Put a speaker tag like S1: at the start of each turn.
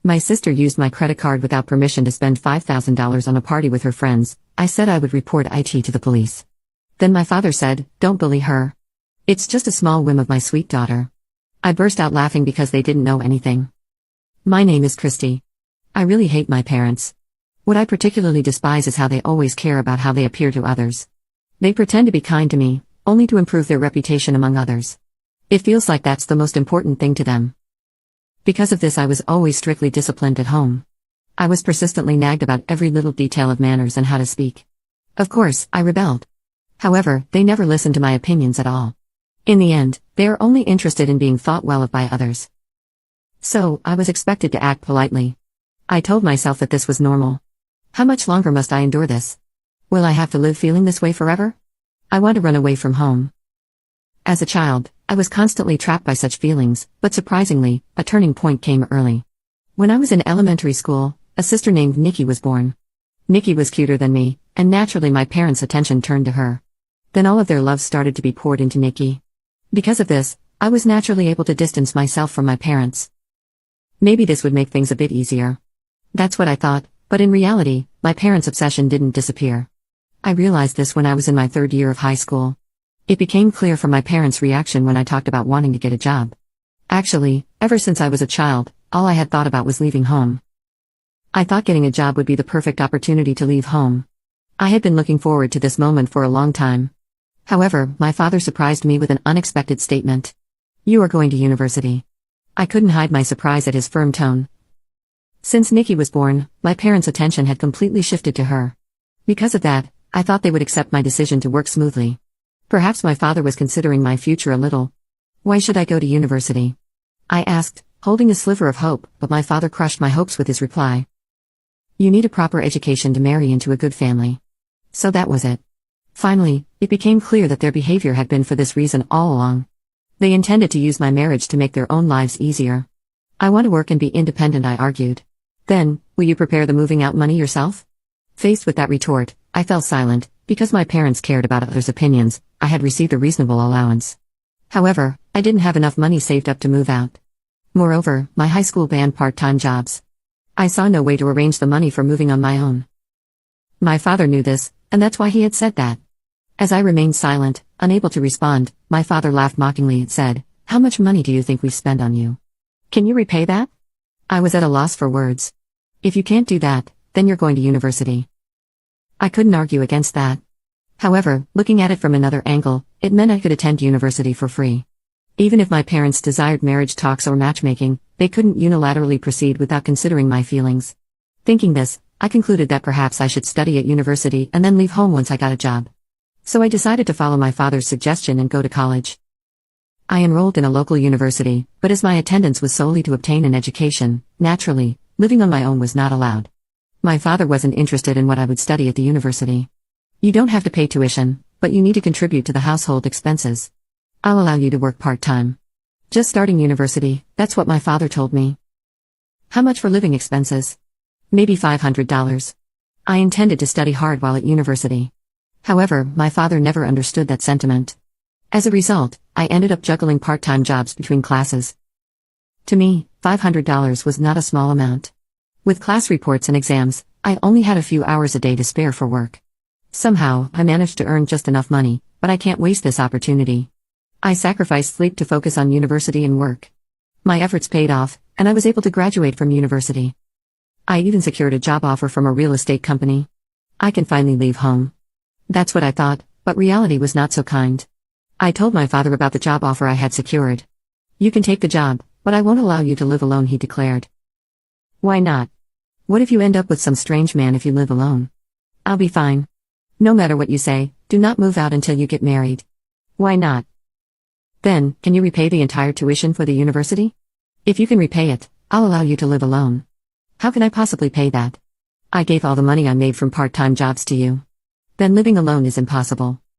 S1: My sister used my credit card without permission to spend $5,000 on a party with her friends. I said I would report IT to the police. Then my father said, "Don't bully her. It's just a small whim of my sweet daughter." I burst out laughing because they didn't know anything. My name is Christy. I really hate my parents. What I particularly despise is how they always care about how they appear to others. They pretend to be kind to me, only to improve their reputation among others. It feels like that's the most important thing to them. Because of this, I was always strictly disciplined at home. I was persistently nagged about every little detail of manners and how to speak. Of course, I rebelled. However, they never listened to my opinions at all. In the end, they are only interested in being thought well of by others. So, I was expected to act politely. I told myself that this was normal. How much longer must I endure this? Will I have to live feeling this way forever? I want to run away from home. As a child, I was constantly trapped by such feelings, but surprisingly, a turning point came early. When I was in elementary school, a sister named Nikki was born. Nikki was cuter than me, and naturally my parents' attention turned to her. Then all of their love started to be poured into Nikki. Because of this, I was naturally able to distance myself from my parents. Maybe this would make things a bit easier. That's what I thought, but in reality, my parents' obsession didn't disappear. I realized this when I was in my third year of high school. It became clear from my parents' reaction when I talked about wanting to get a job. Actually, ever since I was a child, all I had thought about was leaving home. I thought getting a job would be the perfect opportunity to leave home. I had been looking forward to this moment for a long time. However, my father surprised me with an unexpected statement. "You are going to university." I couldn't hide my surprise at his firm tone. Since Nikki was born, my parents' attention had completely shifted to her. Because of that, I thought they would accept my decision to work smoothly. Perhaps my father was considering my future a little. "Why should I go to university?" I asked, holding a sliver of hope, but my father crushed my hopes with his reply. "You need a proper education to marry into a good family." So that was it. Finally, it became clear that their behavior had been for this reason all along. They intended to use my marriage to make their own lives easier. "I want to work and be independent," I argued. "Then, will you prepare the moving out money yourself?" Faced with that retort, I fell silent. Because my parents cared about others' opinions, I had received a reasonable allowance. However, I didn't have enough money saved up to move out. Moreover, my high school banned part-time jobs. I saw no way to arrange the money for moving on my own. My father knew this, and that's why he had said that. As I remained silent, unable to respond, my father laughed mockingly and said, "How much money do you think we've spent on you? Can you repay that?" I was at a loss for words. "If you can't do that, then you're going to university." I couldn't argue against that. However, looking at it from another angle, it meant I could attend university for free. Even if my parents desired marriage talks or matchmaking, they couldn't unilaterally proceed without considering my feelings. Thinking this, I concluded that perhaps I should study at university and then leave home once I got a job. So I decided to follow my father's suggestion and go to college. I enrolled in a local university, but as my attendance was solely to obtain an education, naturally, living on my own was not allowed. My father wasn't interested in what I would study at the university. "You don't have to pay tuition, but you need to contribute to the household expenses. I'll allow you to work part-time. Just starting university," that's what my father told me. How much for living expenses? Maybe $500. I intended to study hard while at university. However, my father never understood that sentiment. As a result, I ended up juggling part-time jobs between classes. To me, $500 was not a small amount. With class reports and exams, I only had a few hours a day to spare for work. Somehow, I managed to earn just enough money, but I can't waste this opportunity. I sacrificed sleep to focus on university and work. My efforts paid off, and I was able to graduate from university. I even secured a job offer from a real estate company. I can finally leave home. That's what I thought, but reality was not so kind. I told my father about the job offer I had secured. "You can take the job, but I won't allow you to live alone," he declared. "Why not? What if you end up with some strange man if you live alone?" "I'll be fine. No matter what you say, do not move out until you get married." "Why not?" "Then, can you repay the entire tuition for the university? If you can repay it, I'll allow you to live alone." "How can I possibly pay that? I gave all the money I made from part-time jobs to you. Then living alone is impossible."